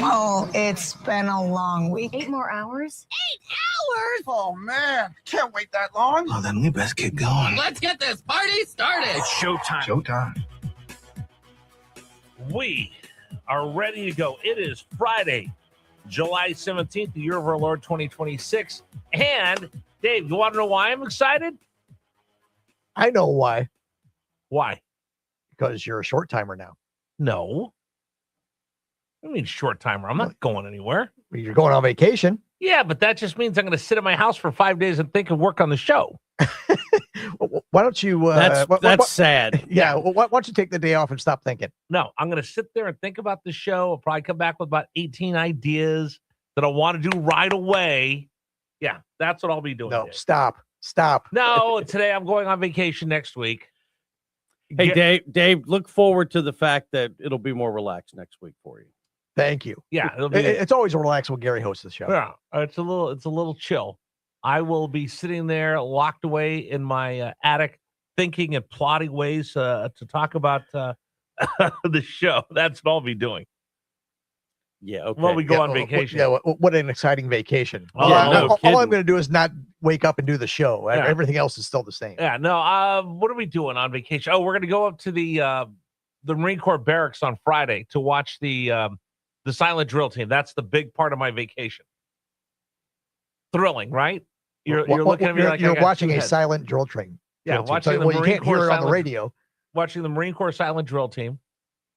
Oh, it's been a long week. 8 more hours? 8 hours? Oh, man. Can't wait that long. Well, then we best get going. Let's get this party started. It's showtime. Showtime. We are ready to go. It is Friday, July 17th, the year of our Lord 2026. And, Dave, you want to know why I'm excited? I know why. Why? Because you're a short timer now. No. I mean, short timer. I'm not going anywhere. You're going on vacation. Yeah, but that just means I'm going to sit in my house for 5 days and think and work on the show. Why don't you? That's sad. Yeah. Why don't you take the day off and stop thinking? No, I'm going to sit there and think about the show. I'll probably come back with about 18 ideas that I want to do right away. Yeah, that's what I'll be doing. No, Dave. Stop. No, today I'm going on vacation next week. Hey, Dave, look forward to the fact that it'll be more relaxed next week for you. Thank you. Yeah, it'll be. It's always relaxed when Gary hosts the show. Yeah, it's a little chill. I will be sitting there locked away in my attic, thinking and plotting ways to talk about the show. That's what I'll be doing. Yeah, okay. Well, we go on vacation. What an exciting vacation. Oh, All I'm going to do is not wake up and do the show. Yeah. Everything else is still the same. Yeah, no. What are we doing on vacation? Oh, we're going to go up to the Marine Corps barracks on Friday to watch the silent drill team. That's the big part of my vacation. Thrilling, right? You're looking at me like you're I got watching two a heads. silent drill train. Yeah, drill team. watching the you Marine can't Corps hear it on the silent- radio. Watching the Marine Corps silent drill team.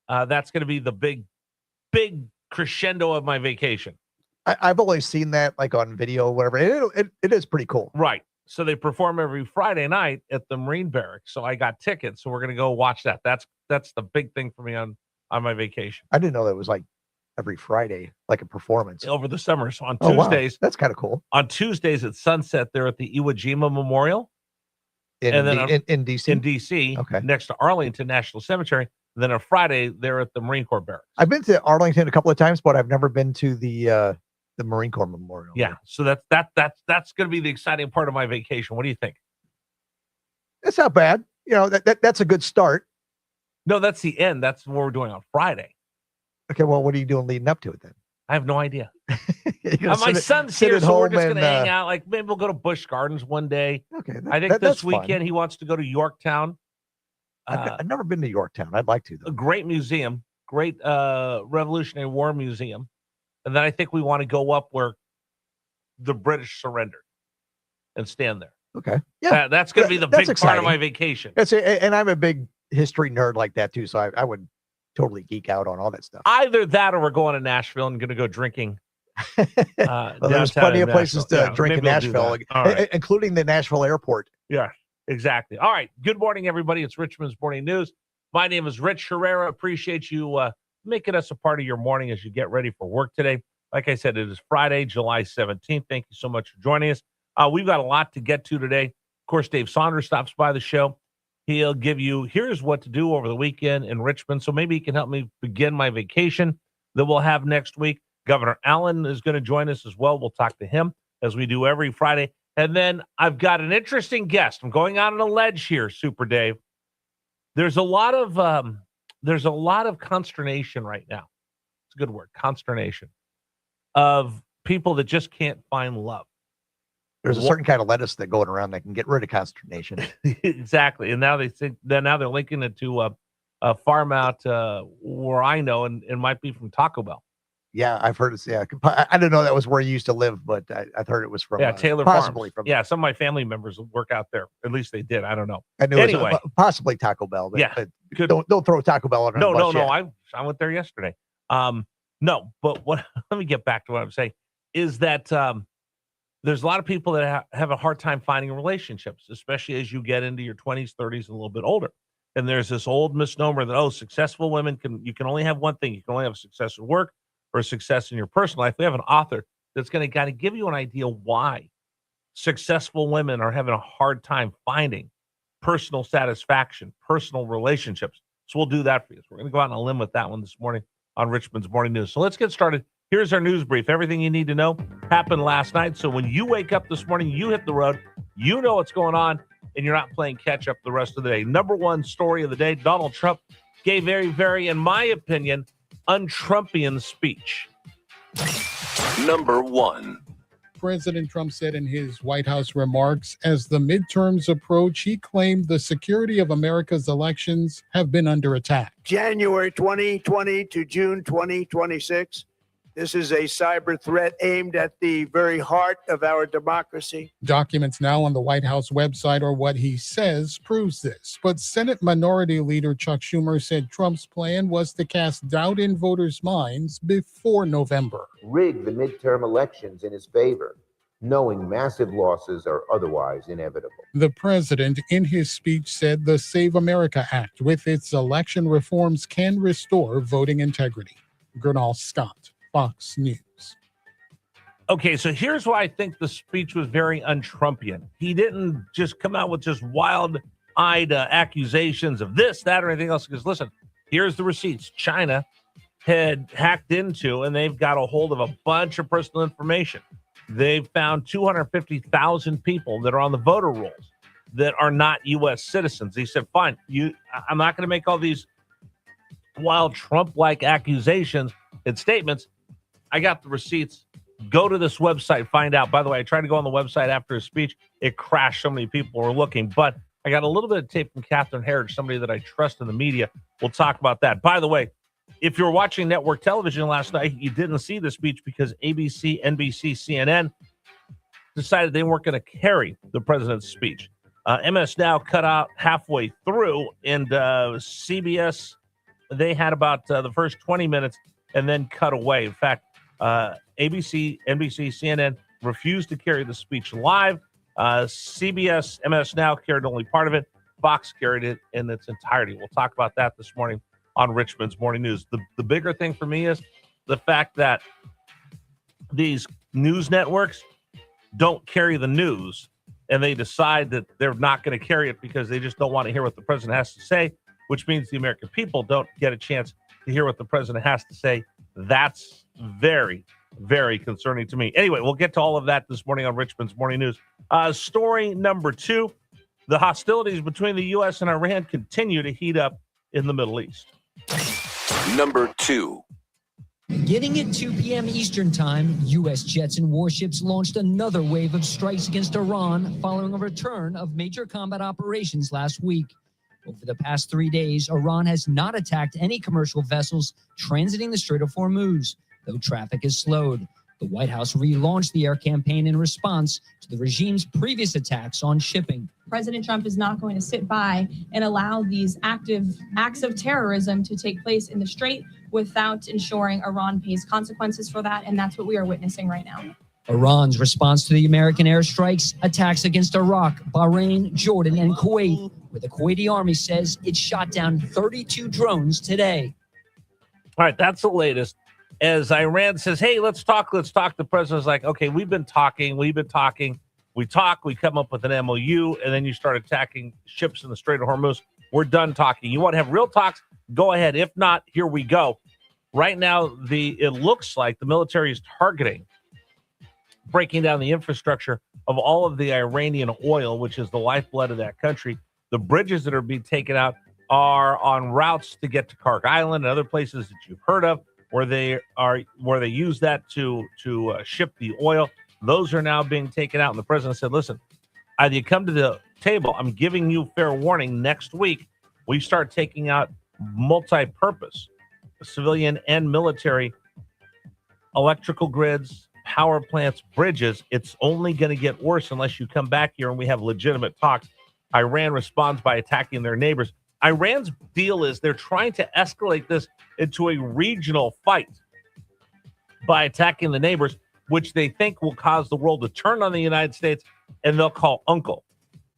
That's going to be the big crescendo of my vacation. I've always seen that like on video or whatever. It is pretty cool. Right. So they perform every Friday night at the Marine barracks. So I got tickets. So we're going to go watch that. That's the big thing for me on my vacation. I didn't know that was like every Friday, like a performance. Over the summer. So on Wow. Tuesdays. That's kind of cool. On Tuesdays at sunset, they're at the Iwo Jima Memorial In DC. in D.C. Okay. Next to Arlington National Cemetery. And then on Friday, they're at the Marine Corps barracks. I've been to Arlington a couple of times, but I've never been to the Marine Corps Memorial. Yeah. So that's going to be the exciting part of my vacation. What do you think? It's not bad. You know, that's a good start. No, that's the end. That's what we're doing on Friday. Okay, well, what are you doing leading up to it then? I have no idea. My My son's here, so we're just going to hang out. Like maybe we'll go to Busch Gardens one day. Okay, I think this that's weekend fun. he wants to go to Yorktown. I've never been to Yorktown. I'd like to, A though. great museum, great Revolutionary War museum. And then I think we want to go up where the British surrendered and stand there. Okay, yeah, That's going to be the that's big part of exciting. my vacation. and I'm a big history nerd like that too, so I would totally geek out on all that stuff. Either that or we're going to Nashville and going to go drinking. Well, there's downtown plenty in of places to Nashville. drink in maybe we'll do Nashville, that. All right. including the Nashville airport. Yeah, exactly. All right. Good morning, everybody. It's Richmond's Morning News. My name is Rich Herrera. Appreciate you making us a part of your morning as you get ready for work today. Like I said, it is Friday, July 17th. Thank you so much for joining us. We've got a lot to get to today. Of course, Dave Saunders stops by the show. He'll give you, here's what to do over the weekend in Richmond. So maybe he can help me begin my vacation that we'll have next week. Governor Allen is going to join us as well. We'll talk to him as we do every Friday. And then I've got an interesting guest. I'm going out on a ledge here, Super Dave. There's a lot of consternation right now. It's a good word, consternation, of people that just can't find love. There's a certain kind of lettuce that going around that can get rid of consternation. Exactly. And now they're linking it to a farm out where I know, and it might be from Taco Bell. Yeah, I've heard it. Yeah, I didn't know that was where you used to live, but I've heard it was from. Taylor possibly Farms. from. Yeah, some of my family members work out there. At least they did. I don't know. I knew it was, Anyway. possibly Taco Bell. But, Yeah, but could- don't throw Taco Bell under the bus yet. I went there yesterday. No, but what? Let me get back to what I'm saying. Is that there's a lot of people that have a hard time finding relationships, especially as you get into your 20s, 30s, and a little bit older. And there's this old misnomer that successful women you can only have one thing. You can only have success at work or success in your personal life. We have an author that's going to kind of give you an idea why successful women are having a hard time finding personal satisfaction, personal relationships. So we'll do that for you. So we're going to go out on a limb with that one this morning on Richmond's Morning News. So let's get started. Here's our news brief. Everything you need to know happened last night. So when you wake up this morning, you hit the road, you know what's going on, and you're not playing catch up the rest of the day. Number one story of the day, Donald Trump gave very, in my opinion, un-Trumpian speech. Number 1. President Trump said in his White House remarks, as the midterms approach, he claimed the security of America's elections have been under attack. January 2020 to June 2026. This is a cyber threat aimed at the very heart of our democracy. Documents now on the White House website or what he says proves this. But Senate Minority Leader Chuck Schumer said Trump's plan was to cast doubt in voters' minds before November. Rig the midterm elections in his favor, knowing massive losses are otherwise inevitable. The president, in his speech, said the Save America Act, with its election reforms, can restore voting integrity. Gernal Scott, Fox News. Okay, so here's why I think the speech was very un-Trumpian. He didn't just come out with just wild-eyed accusations of this, that, or anything else. Because listen, here's the receipts. China had hacked into, and they've got a hold of a bunch of personal information. They've found 250,000 people that are on the voter rolls that are not U.S. citizens. He said, fine, I'm not going to make all these wild Trump-like accusations and statements. I got the receipts. Go to this website, find out. By the way, I tried to go on the website after his speech. It crashed. So many people were looking. But I got a little bit of tape from Catherine Herridge, somebody that I trust in the media. We'll talk about that. By the way, if you were watching network television last night, you didn't see the speech because ABC, NBC, CNN decided they weren't going to carry the president's speech. MS Now cut out halfway through, and CBS, they had about the first 20 minutes and then cut away. In fact, ABC, NBC, CNN refused to carry the speech live. CBS, MS Now carried only part of it. Fox carried it in its entirety. We'll talk about that this morning on Richmond's Morning News. The bigger thing for me is the fact that these news networks don't carry the news, and they decide that they're not going to carry it because they just don't want to hear what the president has to say, which means the American people don't get a chance to hear what the president has to say. That's very, very concerning to me. Anyway, we'll get to all of that this morning on Richmond's Morning News. Story number 2, the hostilities between the U.S. and Iran continue to heat up in the Middle East. Number 2. Beginning at 2 p.m. Eastern Time, U.S. jets and warships launched another wave of strikes against Iran following a return of major combat operations last week. Over the past 3 days, Iran has not attacked any commercial vessels transiting the Strait of Hormuz, though traffic has slowed. The White House relaunched the air campaign in response to the regime's previous attacks on shipping. President Trump is not going to sit by and allow these active acts of terrorism to take place in the Strait without ensuring Iran pays consequences for that, and that's what we are witnessing right now. Iran's response to the American airstrikes, attacks against Iraq, Bahrain, Jordan, and Kuwait, where the Kuwaiti army says it shot down 32 drones today. All right, that's the latest. As Iran says, hey, let's talk. The president's like, okay, we've been talking. We talk, we come up with an MOU, and then you start attacking ships in the Strait of Hormuz. We're done talking. You want to have real talks? Go ahead. If not, here we go. Right now, it looks like the military is targeting breaking down the infrastructure of all of the Iranian oil, which is the lifeblood of that country. The bridges that are being taken out are on routes to get to Kark Island and other places that you've heard of, where they use that to ship the oil. Those are now being taken out. And the president said, listen, either you come to the table, I'm giving you fair warning, next week we start taking out multi-purpose civilian and military electrical grids, power plants, bridges. It's only going to get worse unless you come back here and we have legitimate talks. Iran responds by attacking their neighbors. Iran's deal is they're trying to escalate this into a regional fight by attacking the neighbors, which they think will cause the world to turn on the United States, and they'll call uncle.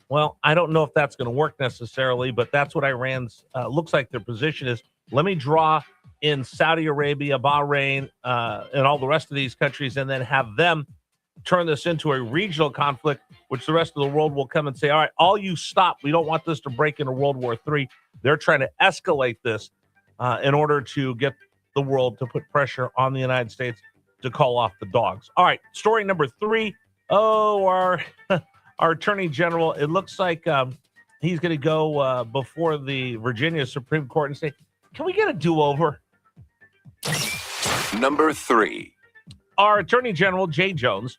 Well, I don't know if that's going to work necessarily, but that's what Iran's looks like their position is. Let me draw in Saudi Arabia, Bahrain, and all the rest of these countries, and then have them turn this into a regional conflict, which the rest of the world will come and say, all right, all you stop. We don't want this to break into World War III. They're trying to escalate this in order to get the world to put pressure on the United States to call off the dogs. All right, story number 3. Oh, our Attorney General, it looks like he's going to go before the Virginia Supreme Court and say, can we get a do-over? Number 3. Our Attorney General, Jay Jones,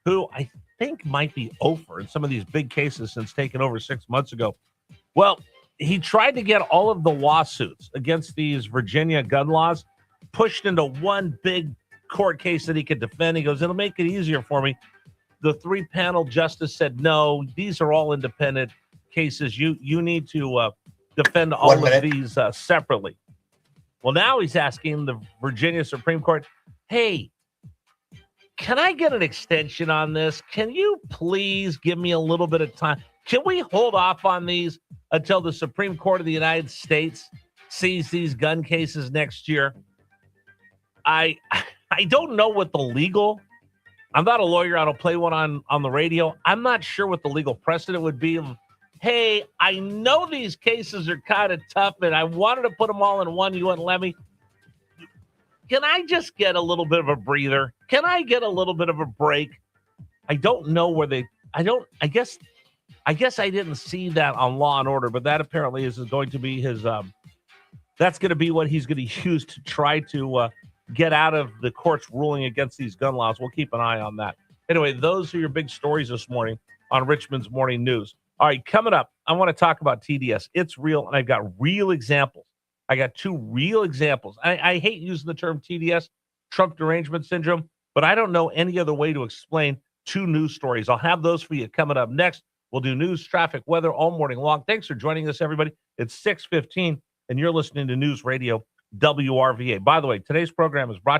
who I think might be over in some of these big cases since taking over 6 months ago. Well, he tried to get all of the lawsuits against these Virginia gun laws pushed into one big court case that he could defend. He goes, it'll make it easier for me. The 3-panel justice said, no, these are all independent cases. You need to defend all of these separately. Well, now he's asking the Virginia Supreme Court, hey, can I get an extension on this? Can you please give me a little bit of time? Can we hold off on these until the Supreme Court of the United States sees these gun cases next year? I don't know what the legal, I'm not a lawyer. I don't play one on the radio. I'm not sure what the legal precedent would be of, hey, I know these cases are kind of tough and I wanted to put them all in one. You wouldn't let me. Can I just get a little bit of a breather? Can I get a little bit of a break? I don't know where I guess I didn't see that on Law and Order, but that apparently is going to be his, that's going to be what he's going to use to try to get out of the court's ruling against these gun laws. We'll keep an eye on that. Anyway, those are your big stories this morning on Richmond's Morning News. All right, coming up, I want to talk about TDS. It's real, and I've got real examples. I got 2 real examples. I hate using the term TDS, Trump derangement syndrome, but I don't know any other way to explain 2 news stories. I'll have those for you coming up next. We'll do news, traffic, weather all morning long. Thanks for joining us, everybody. It's 6:15, and you're listening to News Radio WRVA. By the way, today's program is brought to you